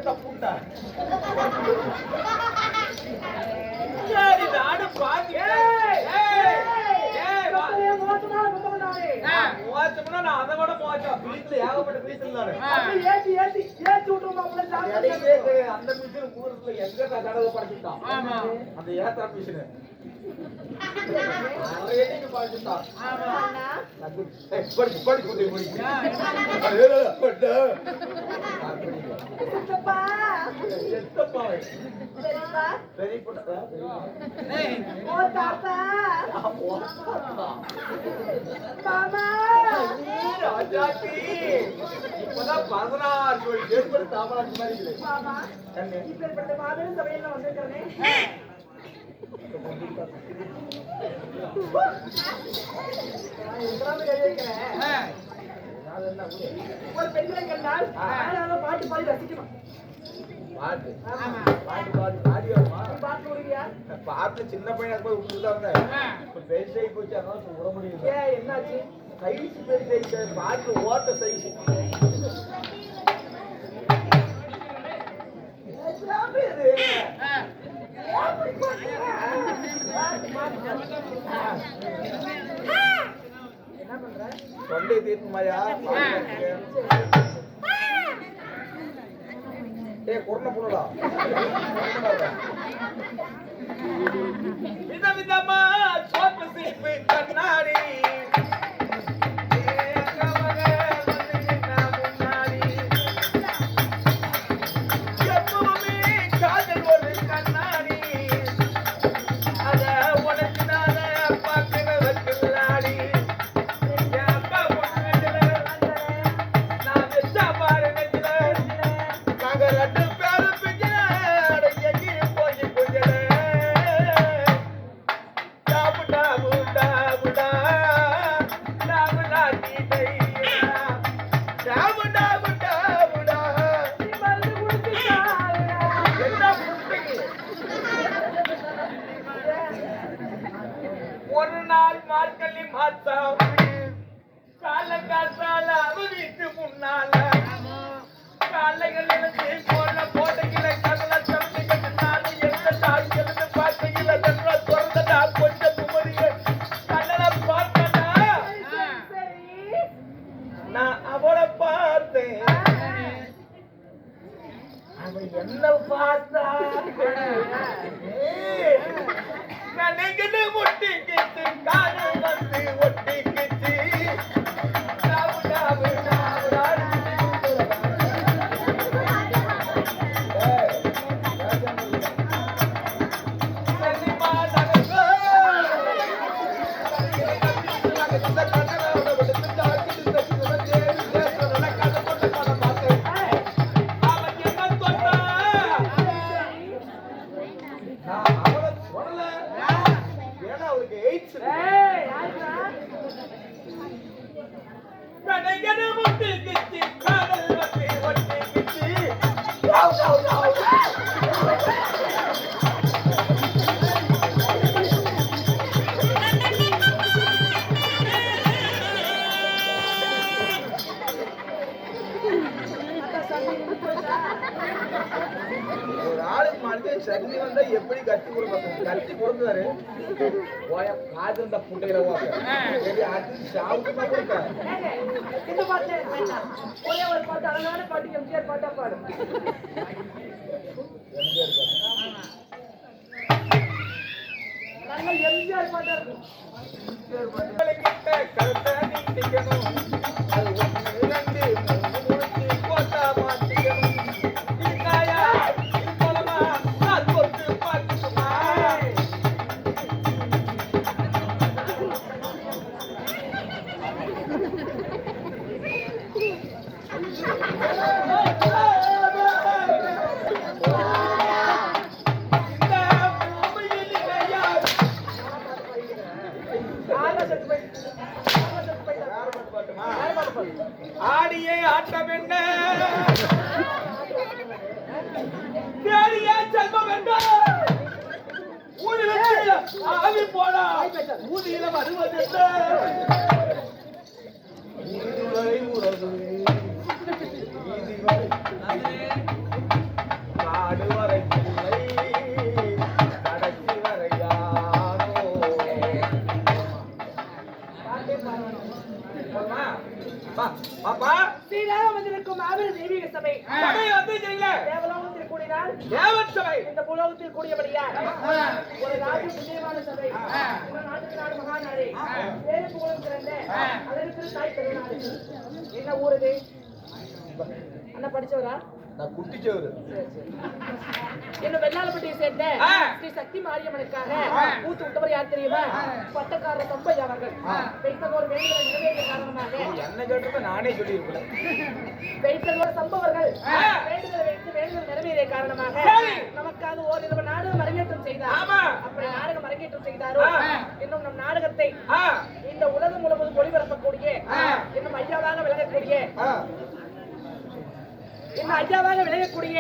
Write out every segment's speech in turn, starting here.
தப்புண்டா நானும் பாத்து நான் அதை விட மோசம் வீட்டுல ஏகப்பட்ட வீட்டுல அந்த மிஷின் ஊருக்குள்ள எங்க கடவுள் படைச்சுட்டான் அந்த ஏத்தர மிஷின் படைச்சுட்டான் இப்பதான் 16 கோடி பேர் தாமராட்சி மாதிரி சபையில வந்திருக்கிறேன் ஒரு பெண்களை கண்டால் பாட்டு பாடி ரசிக்கணும் பாட்டு பாட்டு பாட்டு பாடியோமா பாட்டு விடுவியா பாட்டு சின்ன பையன் போய் விட்டுட்டாங்க பெருசாகி போச்சு அதனால விட முடியும் என்னாச்சு சைஸ் பெருசாயிச்சு பாட்டு ஓட்ட சைஸ் என்ன பண்ற தொண்டை தீர்ப்பு மாதிரியா கொரோனா போடா விதவிதமா சோப்பு சீப்பு கண்ணாடி ஒரு நாள் மார்கழி மாத்தம் காலங்காத்தால வீட்டு முன்னால காலைகள் இருந்து போன போதையில கடல திறந்து கட்டினாலும் எந்த தாய்கிறது பார்த்தீங்கள கண்ண திறந்தடா கொஞ்சம் குமரிய கண்ணனை பார்த்தா நான் அவளை பார்த்தேன் அவன் என்ன பார்த்தா கணக்கிட்டு முட்டிக்கிட்டு காடு வந்து ஒட்டிக்கிச்சு ஒரு ஆளுக்கு மனுஷன் சக்தி வந்தா எப்படி கட்டி கொடுப்பாங்க கட்டி கொடுத்தாரு காது அந்த புட்டையில அது சாவுக்குமா கொடுக்க இந்த பாட்டு ஒரே ஒரு பாட்டு அழகான பாட்டு எம்ஜிஆர் பாட்டா பாடு நல்ல எம்ஜிஆர் பாட்டா இருக்கும் எம்ஜிஆர் பாட்டு கருத்தை நீக்கணும் அது ஊதியில் வருவதென்ன இதுவரை உறவு இதுவரை நாடு வரை இல்லை கடைசி வரை யாரோ பாப்பா ஸ்ரீராம வந்திருக்கும் மாபெரும் தெய்வீக சபை தேவலோகத்தில் கூடினால் தேவன் சபை இந்த பூலோகத்தில் கூடியபடியா ஒரு நாட்டு புண்ணியமான சபை இந்த நாட்டுக்கு நாடு மகாநாடு வேறு புகழும் சிறந்த அதற்கு தாய் பெருநாடு என்ன ஊர் இது அண்ணா படிச்சவரா நான் குட்டிச்சவரு என்ன வெள்ளாளப்பட்டியை சேர்ந்த ஸ்ரீ சக்தி மாரியம்மனுக்காக பூத்து விட்டவர் யார் தெரியுமா பட்டக்காரர் தம்பை அவர்கள் வைத்ததோர் வேண்டுதலை நிறைவேறிய காரணமாக என்ன கேட்டப்ப நானே சொல்லியிருப்பேன் வைத்ததோர் சம்பவர்கள் வேண்டுதலை வைத்து வேண்டுதல் நிறைவேறிய காரணமாக நமக்காக ஓரிரவு நாடகம் அரங்கேற்றம் செய்தார் அப்படி நாடகம் அரங்கேற்றம் செய்தாரோ இன்னும் நம் நாடகத்தை இந்த உலகம் முழுவதும் ஒளிபரப்பக்கூடிய இன்னும் ஐயாவாக விளங்கக்கூடிய இந்த ஐயாவாக விளங்கக்கூடிய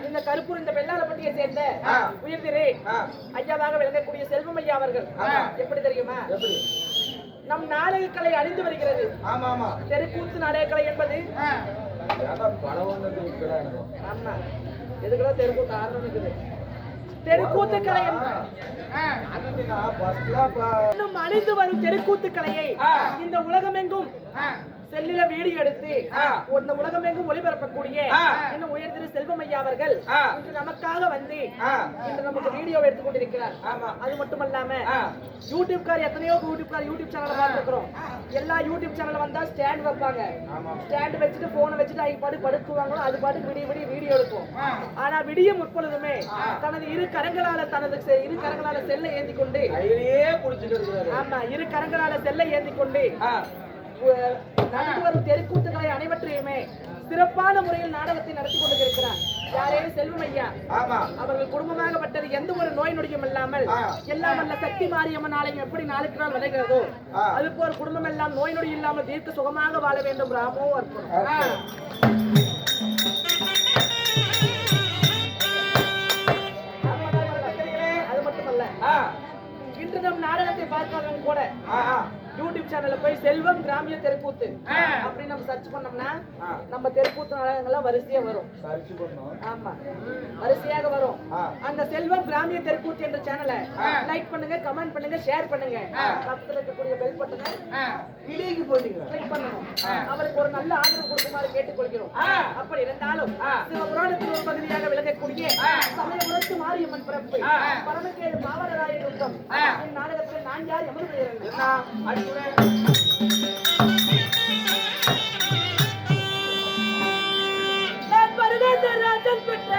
இந்த கருப்பூர் இந்த வெள்ளாளப்பட்டியை சேர்ந்த உயர்திரு ஐயாவாக விளங்கக்கூடிய செல்வம் ஐயா அவர்கள் எப்படி தெரியுமா நம் நாடக கலை அழிந்து வருகிறது தெருக்கூத்து நாடக கலை என்பது ஆமா எதுக்குலாம் தெருக்கூத்து ஆரம்பிக்குது தெருக்கூத்து கலை இன்னும் அழிந்து வரும் தெருக்கூத்து கலையை இந்த உலகமெங்கும் செல்லில வீடியோ எடுத்து இந்த உலகமெங்கும் ஒளிபரப்பக்கூடிய இன்னும் உயர்திரு செல்வம் ஐயா அவர்கள் இன்று நமக்காக வந்து இன்று நமக்கு வீடியோ எடுத்துக் கொண்டிருக்கிறார் அது மட்டுமல்லாம யூடியூப்கார் எத்தனையோ யூடியூப் சேனலை பார்த்துக்கிறோம் எல்லா யூடியூப் சேனல்ல வந்தா ஸ்டாண்ட் வைப்பாங்க ஸ்டாண்ட் வச்சுட்டு போனை வச்சுட்டு அவங்க பாட்டு படுக்குவாங்களோ அது பாட்டு விடிய வீடியோ எடுக்கும் ஆனா விடிய முற்பொழுதுமே தனது இரு கரங்களால செல்லை ஏந்தி கொண்டு ஆமா இரு கரங்களால செல்லை ஏந்தி கொண்டு நடந்து வரும் தெருக்கூத்துக்களை அனைவற்றையுமே சிறப்பான முறையில் நாடகத்தை நடத்தி கொண்டிருக்கிறார் யாரே செல்வம் ஐயா அவர்கள் குடும்பமாகப்பட்டது எந்த ஒரு நோய் நொடியும் இல்லாமல் எல்லாம் வல்ல சக்தி மாரியம்மன் ஆலயம் எப்படி நாளுக்கு நாள் விளைகிறதோ அது போல் குடும்பம் எல்லாம் நோய் நொடி இல்லாமல் தீர்க்க சுகமாக வாழ வேண்டும் ராமோ அர்ப்பணம். அது மட்டுமல்ல இன்று நம் நாடகத்தை பார்க்காதவங்க கூட யூடியூப் சேனல்ல போய் செல்வம் கிராமிய தெருக்கூத்து அப்படி நம்ம சர்ச் பண்ணோம்னா நம்ம தெருக்கூத்து நாடகங்கள்லாம் வரிசையா வரும். ஆமா வரிசையாக வரும். அந்த செல்வம் கிராமிய தெருக்கூத்து என்ற சேனலை லைக் பண்ணுங்க, கமெண்ட் பண்ணுங்க, ஷேர் பண்ணுங்க, பக்கத்துல இருக்கக்கூடிய பெல் பட்டனை கிளிக்கு போடுங்க, கிளிக் பண்ணணும். அவருக்கு ஒரு நல்ல ஆதரவு கொடுக்குமாறு கேட்டுக்கொள்கிறோம். அப்படி இருந்தாலும் சிவபுராணத்தில் ஒரு பகுதியாக விளங்கக்கூடிய சமயபுரத்து மாரியம்மன் பிறப்பு பரமக்கேடு மாவரராய யுத்தம் நாடகத்தில் நான் யார் எமது பெயர் ராஜன் பெற்ற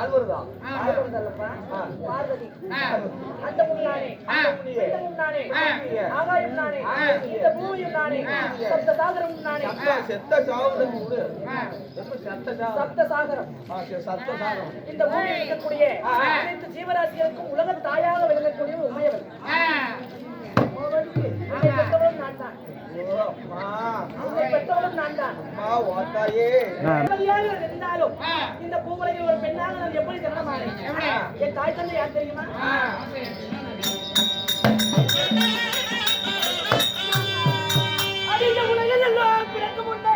ஆழ்வர்தான் ஆழ்வர்தல்லப்பா. பார்வதி அந்த முன்னானே நானே ஆகாயம் நானே இந்த பூமியும் நானே சப்த சாகரம் நானே செத்த சாவரம் சப்த சாகரம் இந்த பூமியில் இருக்கக்கூடிய அனைத்து ஜீவராசிகளுக்கும் உலக தாயாக விளங்கக்கூடிய உமையவள் பெற்றவளும் நான் தான் பெற்றவளும் நான் தான் இருந்தாலும் இந்த பூவுலகில் ஒரு பெண்ணாக நான் எப்படி ஜனனமானேன் என் தாய் தந்தை யார் தெரியுமா அதிக உலகில் எல்லாம் பிறக்கும் உண்டே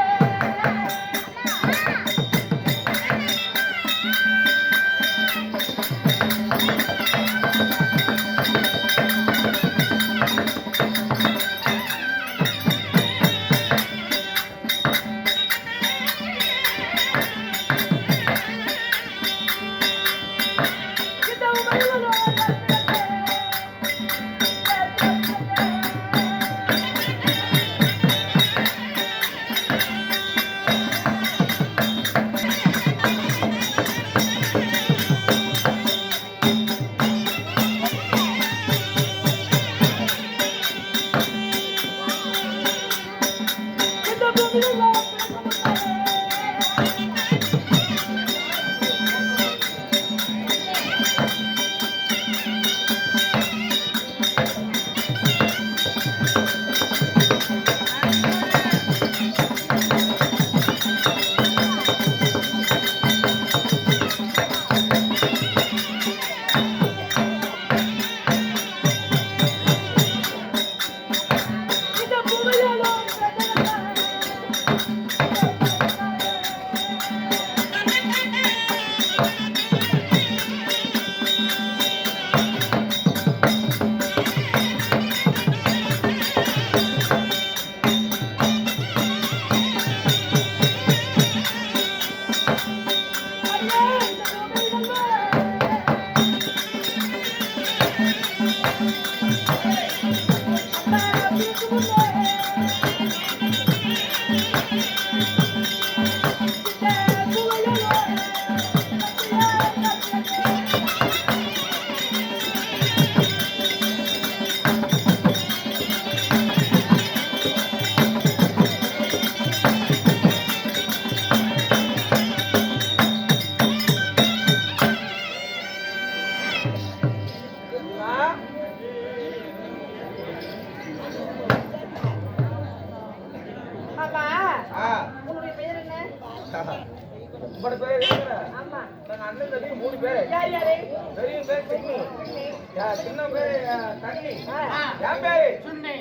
உன்னுடைய பெயர் என்ன? உங்களோட பேர் என்ன? ஆமா. நாங்க அண்ணன் தம்பி 3 பேர். யார் யாரு? பெரிய பேர் சின்னி. சின்ன பேர் தண்ணி. என் பேரு சுண்ணி.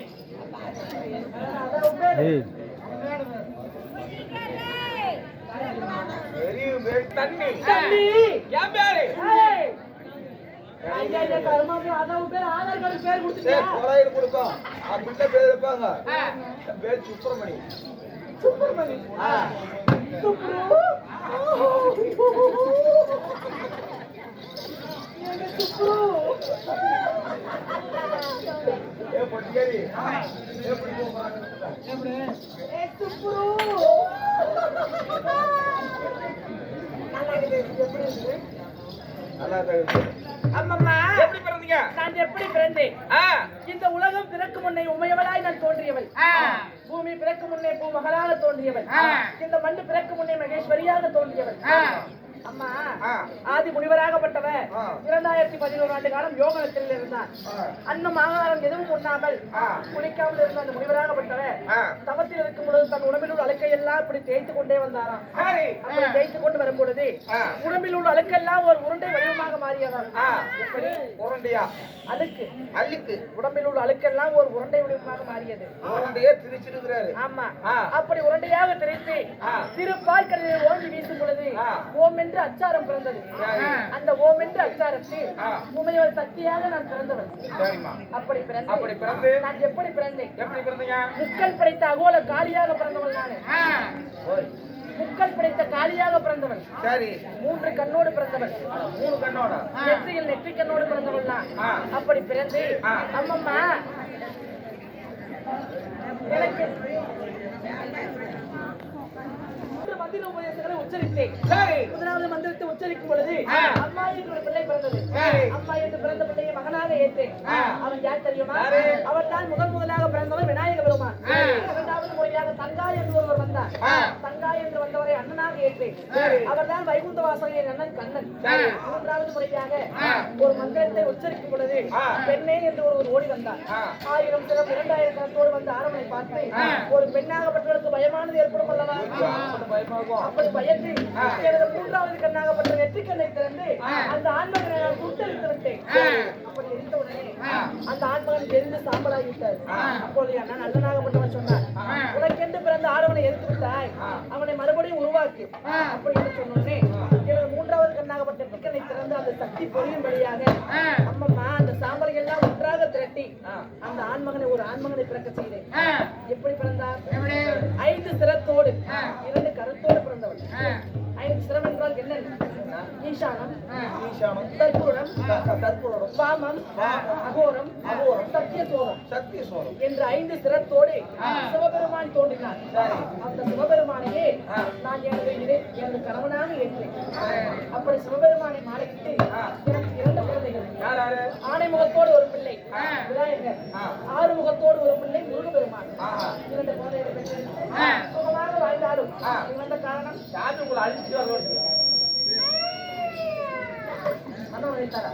பெரிய பேர் தண்ணி. தண்ணி. என் பேரு. ஐயா ஐயா கர்மாவே அதான் பேர் ஆதார் கார்டு பேர் கொடுத்துட்டியா? கோலாயிரம் கொடுப்போம். பிள்ளை பேர் வைப்பாங்க. பேர் சுப்பிரமணி. சுப்பிரமணி. சுப்ரு. என்ன சுப்ரு? ஏ பொட்டியடி. எப்படி போறாங்க? எப்படி? ஏ சுப்ரு. நல்லா இருக்கு. எப்படி இருக்கு? நல்லா இருக்கு. அம்மம்மா எப்படி பிறந்தீங்க? நான் எப்படி பிறந்தேன்? இந்த உலகம் பிறக்கும் முன்னே உமையவளாய் நான் தோன்றியவள். பூமி பிறக்கும் முன்னே பூமகளாக தோன்றியவள். இந்த மண்ணு பிறக்கும் முன்னே மகேஸ்வரியாக தோன்றியவள். அம்மா ஆதி முனிவராகப்பட்டவர் 2011 ஆண்டு காலம் யோகத்தில் இருந்தார். அன்னம் ஆகாரம் எதுவும் உண்ணாமல் குளிக்காமல் இருந்த அந்த முனிவராகப்பட்டவர் தவத்தில் இருக்கும் பொழுது தன் உடம்பில் உள்ள அழுக்கை எல்லாம் இப்படி தேய்த்து கொண்டே வந்தாராம். அப்படி தேய்த்து கொண்டு வரும் பொழுது உடம்பில் உள்ள அழுக்கெல்லாம் ஒரு உருண்டை வடிவமாக மாறியதாம். எப்படி உருண்டையா? அழுக்கு அழுக்கு உடம்பில் உள்ள அழுக்கெல்லாம் ஒரு உருண்டை வடிவமாக மாறியது. உருண்டையே திரிச்சிருக்கிறாரு. ஆமா. அப்படி உருண்டையாக திரித்து திருப்பால் கடலில் ஓங்கி வீசும் பொழுது ஓம் என்று அச்சாரம் பிறந்தது. அந்த ஓம் என்று அச்சாரத்தில் உமையவள் சக்தியாக நான் பிறந்தவள். அப்படி பிறந்து நான் எப்படி பிறந்தேன்? எப்படி பிறந்தீங்க? முக்கல் படைத்த அகோல காளியாக பிறந்தவள் நானு. முக்கல் படைத்த காளியாக பிறந்தவள். சரி. 3 கண்ணோடு பிறந்தவள். 3 கண்ணோட நெற்றியில் நெற்றி கண்ணோடு பிறந்தவள் நான். அப்படி பிறந்து அம்மம்மா எனக்கு மந்திர உபதேசங்களை உச்சரித்தேன். சரி. முதலாவது மந்திரத்தை உச்சரிக்கும் பொழுது அம்மா என்று ஒரு பிள்ளை பிறந்தது. சரி. அம்மா என்று பிறந்த பிள்ளையை மகனாக ஏற்றேன். அவன் யார் தெரியுமா? யாரு? அவர் தான் முதலாக பிறந்தவர் விநாயக பெருமான். இரண்டாவது முறையாக தங்கா என்று ஒருவர் வந்தார். தங்கா என்று வந்தவரை அண்ணனாக ஏற்றேன். அவர் தான் வைகுந்த வாசலின் அண்ணன் கண்ணன். மூன்றாவது முறையாக ஒரு மந்திரத்தை உச்சரிக்கும் பொழுது பெண்ணே என்று ஒருவர் ஓடி வந்தார். 1000 சிரம் 2000 கணத்தோடு வந்த ஆரவனை பார்த்து ஒரு பெண்ணாகப்பட்டவருக்கு பயமானது ஏற்படும் அல்லவா? அப்படி பயந்து எனது மூன்றாவது கண்ணாகப்பட்ட நெற்றிக்கண்ணை திறந்து அந்த ஆண்மகனை நான் சுட்டெரித்து விட்டேன். அப்படி எரித்த உடனே அந்த ஆண்மகன் எரிந்து சாம்பலாகிவிட்டார். அப்போது அண்ணன் நல்லனாகப்பட்டவன் சொன்னார், உனக்கென்று பிறந்த ஆடவனை எரித்து விட்டாய், அவனை மறுபடியும் உருவாக்கு. அப்படி என்று சொன்னோடனே எனது மூன்றாவது கண்ணாகப்பட்ட நெற்றிக்கண்ணை திறந்து அந்த சக்தி பொழியும்படியாக அம்மம்மா அந்த சாம்பலை எல்லாம் ஒன்றாக திரட்டி அந்த ஆண்மகனை ஒரு ஆண்மகனை பிறக்க செய்தேன். எப்படி பிறந்தார்? 5 சிரத்தோடு 2 கருத்தோடு பிறந்தவர். 5 சிரம் என்றால் என்ன? ஈசானம், தற்புரம், வாமம், அகோரம், சத்தியசோரம் என்ற 5 சிரத்தோடு சிவபெருமான் தோன்றினார். அந்த சிவபெருமானையே நான் எனது கணவனாக ஏற்றேன். அப்படி சிவபெருமானை மாலையிட்டு எனக்கு 2 குழந்தைகள். ஆணை முகத்தோடு ஒரு பிள்ளை விநாயகர், 6 முகத்தோடு ஒரு பிள்ளை முருகபெருமான். 2 குழந்தைகள் பெற்று சுகமாக வாழ்ந்தாலும் இவந்த காரணம் யாரு உங்களை அழிச்சு மனம் வைத்தாரா?